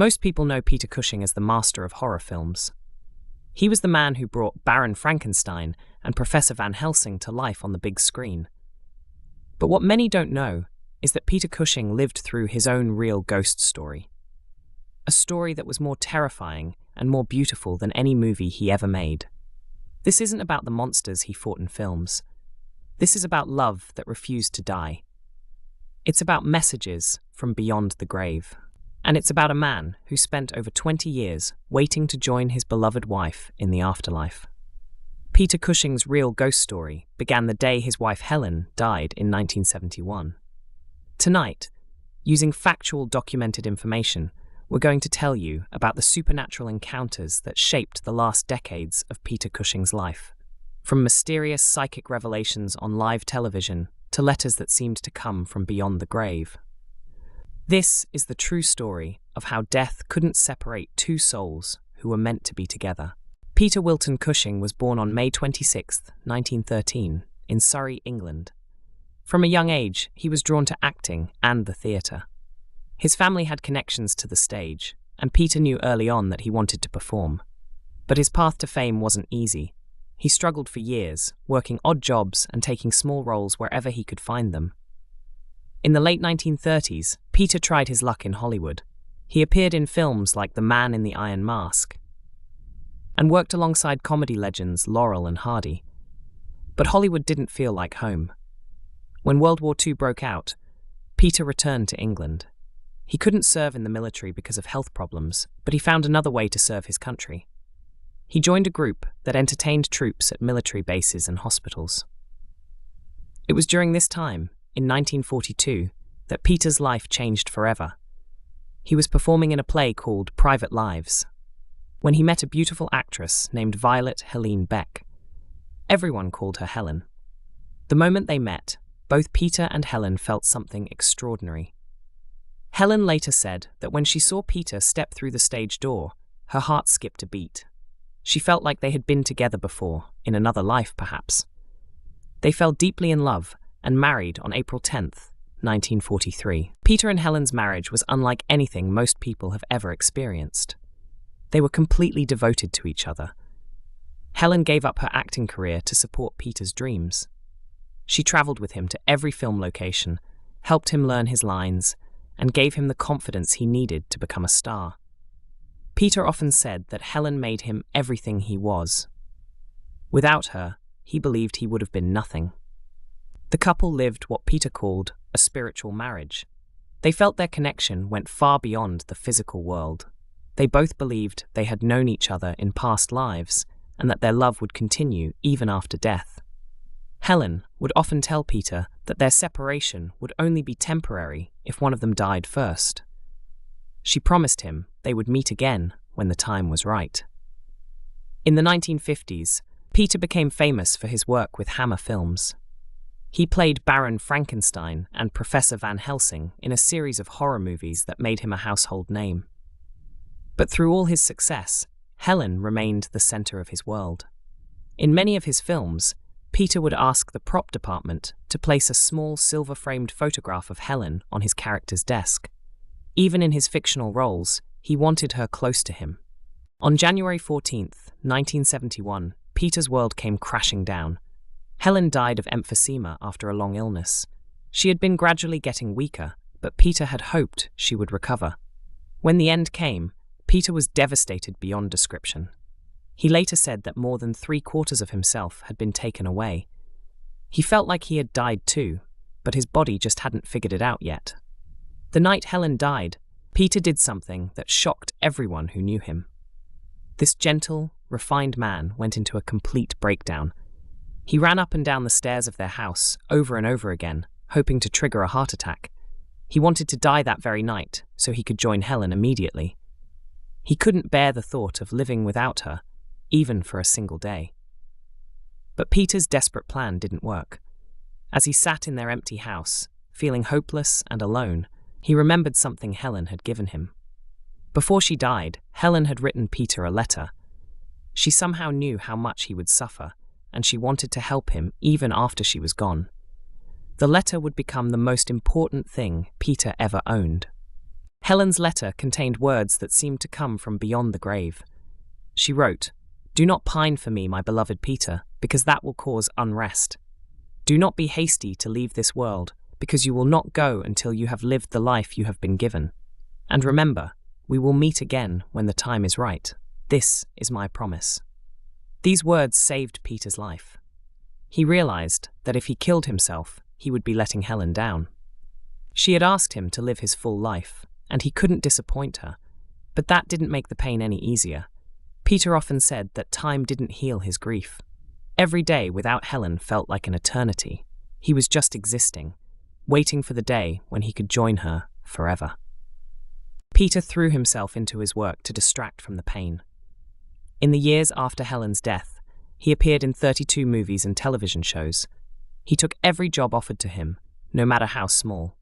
Most people know Peter Cushing as the master of horror films. He was the man who brought Baron Frankenstein and Professor Van Helsing to life on the big screen. But what many don't know is that Peter Cushing lived through his own real ghost story. A story that was more terrifying and more beautiful than any movie he ever made. This isn't about the monsters he fought in films. This is about love that refused to die. It's about messages from beyond the grave. And it's about a man who spent over 20 years waiting to join his beloved wife in the afterlife. Peter Cushing's real ghost story began the day his wife Helen died in 1971. Tonight, using factual documented information, we're going to tell you about the supernatural encounters that shaped the last decades of Peter Cushing's life. From mysterious psychic revelations on live television to letters that seemed to come from beyond the grave. This is the true story of how death couldn't separate two souls who were meant to be together. Peter Wilton Cushing was born on May 26, 1913, in Surrey, England. From a young age, he was drawn to acting and the theatre. His family had connections to the stage, and Peter knew early on that he wanted to perform. But his path to fame wasn't easy. He struggled for years, working odd jobs and taking small roles wherever he could find them. In the late 1930s, Peter tried his luck in Hollywood. He appeared in films like The Man in the Iron Mask and worked alongside comedy legends Laurel and Hardy. But Hollywood didn't feel like home. When World War II broke out, Peter returned to England. He couldn't serve in the military because of health problems, but he found another way to serve his country. He joined a group that entertained troops at military bases and hospitals. It was during this time, in 1942, that Peter's life changed forever. He was performing in a play called Private Lives, when he met a beautiful actress named Violet Helene Beck. Everyone called her Helen. The moment they met, both Peter and Helen felt something extraordinary. Helen later said that when she saw Peter step through the stage door, her heart skipped a beat. She felt like they had been together before, in another life perhaps. They fell deeply in love and married on April 10th, 1943. Peter and Helen's marriage was unlike anything most people have ever experienced. They were completely devoted to each other. Helen gave up her acting career to support Peter's dreams. She traveled with him to every film location, helped him learn his lines, and gave him the confidence he needed to become a star. Peter often said that Helen made him everything he was. Without her, he believed he would have been nothing. The couple lived what Peter called a spiritual marriage. They felt their connection went far beyond the physical world. They both believed they had known each other in past lives and that their love would continue even after death. Helen would often tell Peter that their separation would only be temporary if one of them died first. She promised him they would meet again when the time was right. In the 1950s, Peter became famous for his work with Hammer Films. He played Baron Frankenstein and Professor Van Helsing in a series of horror movies that made him a household name. But through all his success, Helen remained the center of his world. In many of his films, Peter would ask the prop department to place a small silver-framed photograph of Helen on his character's desk. Even in his fictional roles, he wanted her close to him. On January 14th, 1971, Peter's world came crashing down. Helen died of emphysema after a long illness. She had been gradually getting weaker, but Peter had hoped she would recover. When the end came, Peter was devastated beyond description. He later said that more than 3/4 of himself had been taken away. He felt like he had died too, but his body just hadn't figured it out yet. The night Helen died, Peter did something that shocked everyone who knew him. This gentle, refined man went into a complete breakdown. He ran up and down the stairs of their house over and over again, hoping to trigger a heart attack. He wanted to die that very night so he could join Helen immediately. He couldn't bear the thought of living without her, even for a single day. But Peter's desperate plan didn't work. As he sat in their empty house, feeling hopeless and alone, he remembered something Helen had given him. Before she died, Helen had written Peter a letter. She somehow knew how much he would suffer, and she wanted to help him even after she was gone. The letter would become the most important thing Peter ever owned. Helen's letter contained words that seemed to come from beyond the grave. She wrote, "Do not pine for me, my beloved Peter, because that will cause unrest. Do not be hasty to leave this world, because you will not go until you have lived the life you have been given. And remember, we will meet again when the time is right. This is my promise." These words saved Peter's life. He realized that if he killed himself, he would be letting Helen down. She had asked him to live his full life, and he couldn't disappoint her, but that didn't make the pain any easier. Peter often said that time didn't heal his grief. Every day without Helen felt like an eternity. He was just existing, waiting for the day when he could join her forever. Peter threw himself into his work to distract from the pain. In the years after Helen's death, he appeared in 32 movies and television shows. He took every job offered to him, no matter how small.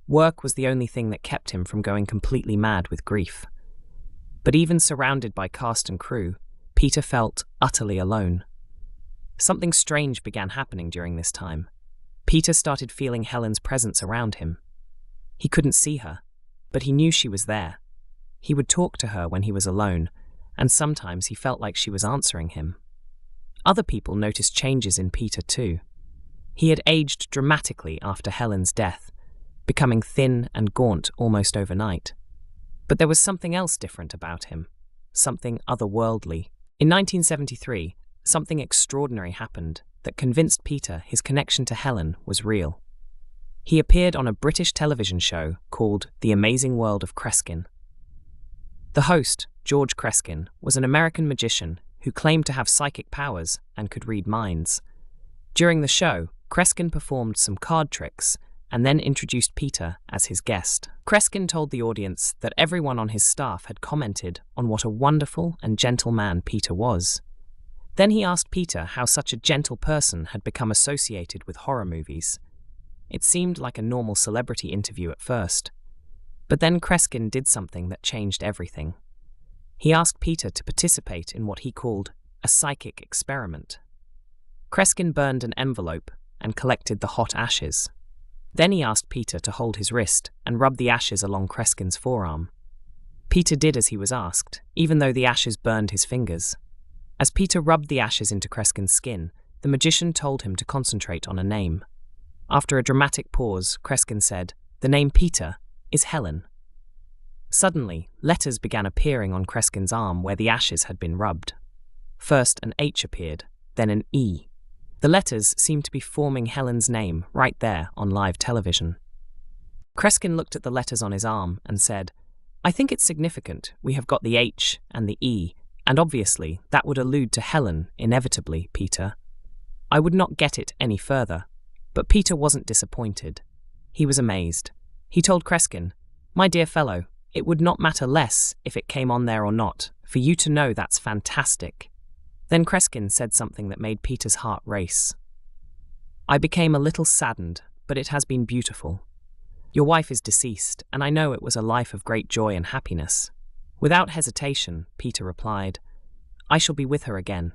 Work was the only thing that kept him from going completely mad with grief. But even surrounded by cast and crew, Peter felt utterly alone. Something strange began happening during this time. Peter started feeling Helen's presence around him. He couldn't see her, but he knew she was there. He would talk to her when he was alone, and sometimes he felt like she was answering him. Other people noticed changes in Peter too. He had aged dramatically after Helen's death, becoming thin and gaunt almost overnight. But there was something else different about him, something otherworldly. In 1973, something extraordinary happened that convinced Peter his connection to Helen was real. He appeared on a British television show called The Amazing World of Kreskin. The host, George Kreskin, was an American magician who claimed to have psychic powers and could read minds. During the show, Kreskin performed some card tricks and then introduced Peter as his guest. Kreskin told the audience that everyone on his staff had commented on what a wonderful and gentle man Peter was. Then he asked Peter how such a gentle person had become associated with horror movies. It seemed like a normal celebrity interview at first. But then Kreskin did something that changed everything. He asked Peter to participate in what he called a psychic experiment. Kreskin burned an envelope and collected the hot ashes. Then he asked Peter to hold his wrist and rub the ashes along Kreskin's forearm. Peter did as he was asked, even though the ashes burned his fingers. As Peter rubbed the ashes into Kreskin's skin, the magician told him to concentrate on a name. After a dramatic pause, Kreskin said, "The name Peter is Helen." Suddenly, letters began appearing on Kreskin's arm where the ashes had been rubbed. First an H appeared, then an E. The letters seemed to be forming Helen's name right there on live television. Kreskin looked at the letters on his arm and said, "I think it's significant we have got the H and the E, and obviously that would allude to Helen inevitably, Peter." I would not get it any further, but Peter wasn't disappointed. He was amazed. He told Kreskin, "My dear fellow, it would not matter less if it came on there or not, for you to know that's fantastic." Then Kreskin said something that made Peter's heart race. "I became a little saddened, but it has been beautiful. Your wife is deceased, and I know it was a life of great joy and happiness." Without hesitation, Peter replied, "I shall be with her again."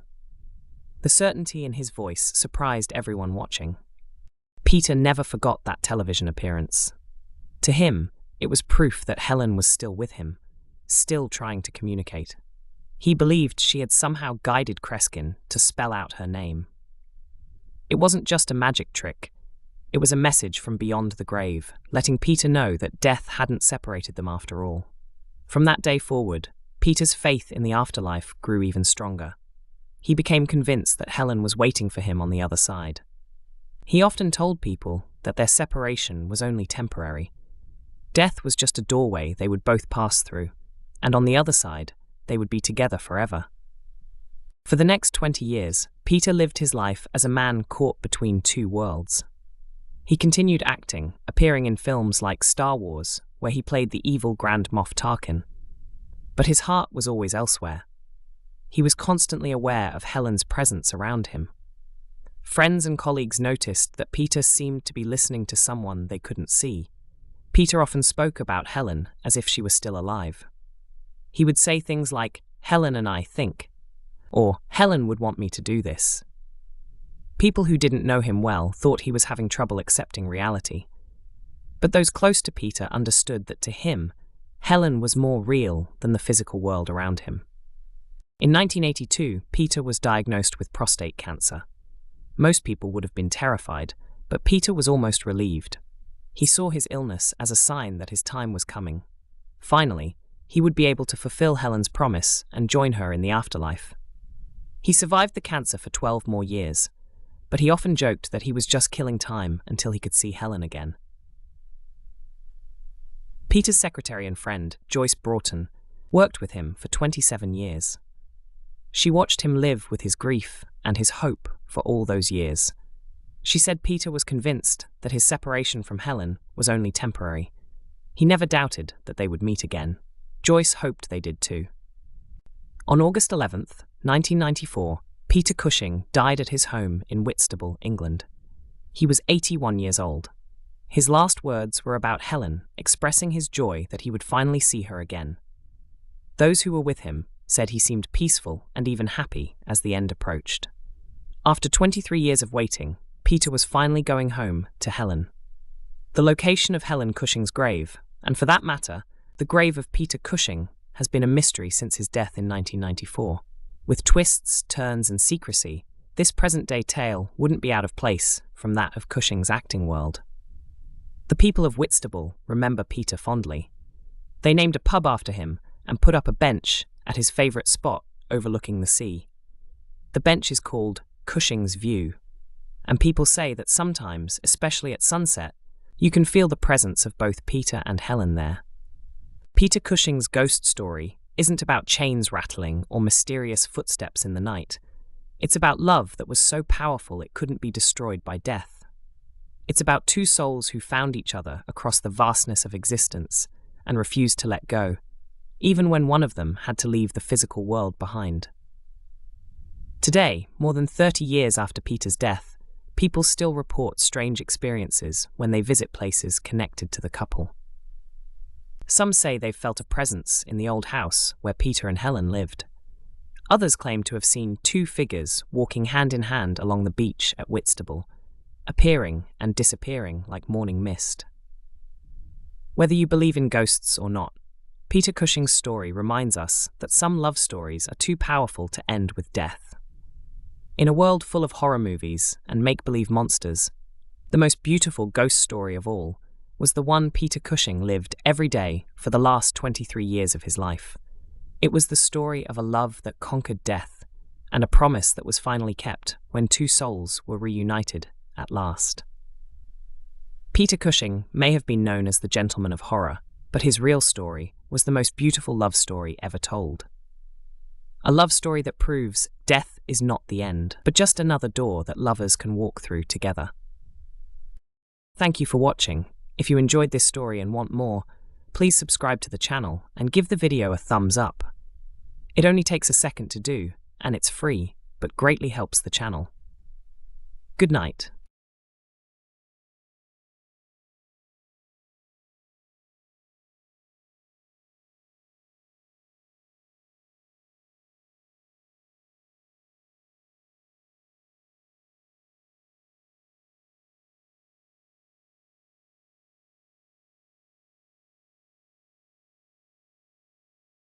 The certainty in his voice surprised everyone watching. Peter never forgot that television appearance. To him, it was proof that Helen was still with him, still trying to communicate. He believed she had somehow guided Kreskin to spell out her name. It wasn't just a magic trick. It was a message from beyond the grave, letting Peter know that death hadn't separated them after all. From that day forward, Peter's faith in the afterlife grew even stronger. He became convinced that Helen was waiting for him on the other side. He often told people that their separation was only temporary. Death was just a doorway they would both pass through, and on the other side, they would be together forever. For the next 20 years, Peter lived his life as a man caught between two worlds. He continued acting, appearing in films like Star Wars, where he played the evil Grand Moff Tarkin. But his heart was always elsewhere. He was constantly aware of Helen's presence around him. Friends and colleagues noticed that Peter seemed to be listening to someone they couldn't see. Peter often spoke about Helen as if she was still alive. He would say things like, "Helen and I think," or "Helen would want me to do this." People who didn't know him well thought he was having trouble accepting reality. But those close to Peter understood that to him, Helen was more real than the physical world around him. In 1982, Peter was diagnosed with prostate cancer. Most people would have been terrified, but Peter was almost relieved. He saw his illness as a sign that his time was coming. Finally, he would be able to fulfill Helen's promise and join her in the afterlife. He survived the cancer for 12 more years, but he often joked that he was just killing time until he could see Helen again. Peter's secretary and friend, Joyce Broughton, worked with him for 27 years. She watched him live with his grief and his hope for all those years. She said Peter was convinced that his separation from Helen was only temporary. He never doubted that they would meet again. Joyce hoped they did too. On August 11th, 1994, Peter Cushing died at his home in Whitstable, England. He was 81 years old. His last words were about Helen, expressing his joy that he would finally see her again. Those who were with him said he seemed peaceful and even happy as the end approached. After 23 years of waiting, Peter was finally going home to Helen. The location of Helen Cushing's grave, and for that matter, the grave of Peter Cushing, has been a mystery since his death in 1994. With twists, turns, and secrecy, this present-day tale wouldn't be out of place from that of Cushing's acting world. The people of Whitstable remember Peter fondly. They named a pub after him and put up a bench at his favourite spot overlooking the sea. The bench is called Cushing's View, and people say that sometimes, especially at sunset, you can feel the presence of both Peter and Helen there. Peter Cushing's ghost story isn't about chains rattling or mysterious footsteps in the night. It's about love that was so powerful it couldn't be destroyed by death. It's about two souls who found each other across the vastness of existence and refused to let go, even when one of them had to leave the physical world behind. Today, more than 30 years after Peter's death, people still report strange experiences when they visit places connected to the couple. Some say they've felt a presence in the old house where Peter and Helen lived. Others claim to have seen two figures walking hand in hand along the beach at Whitstable, appearing and disappearing like morning mist. Whether you believe in ghosts or not, Peter Cushing's story reminds us that some love stories are too powerful to end with death. In a world full of horror movies and make-believe monsters, the most beautiful ghost story of all was the one Peter Cushing lived every day for the last 23 years of his life. It was the story of a love that conquered death and a promise that was finally kept when two souls were reunited at last. Peter Cushing may have been known as the Gentleman of Horror, but his real story was the most beautiful love story ever told. A love story that proves death is not the end, but just another door that lovers can walk through together. Thank you for watching. If you enjoyed this story and want more, please subscribe to the channel and give the video a thumbs up. It only takes a second to do, and it's free, but greatly helps the channel. Good night.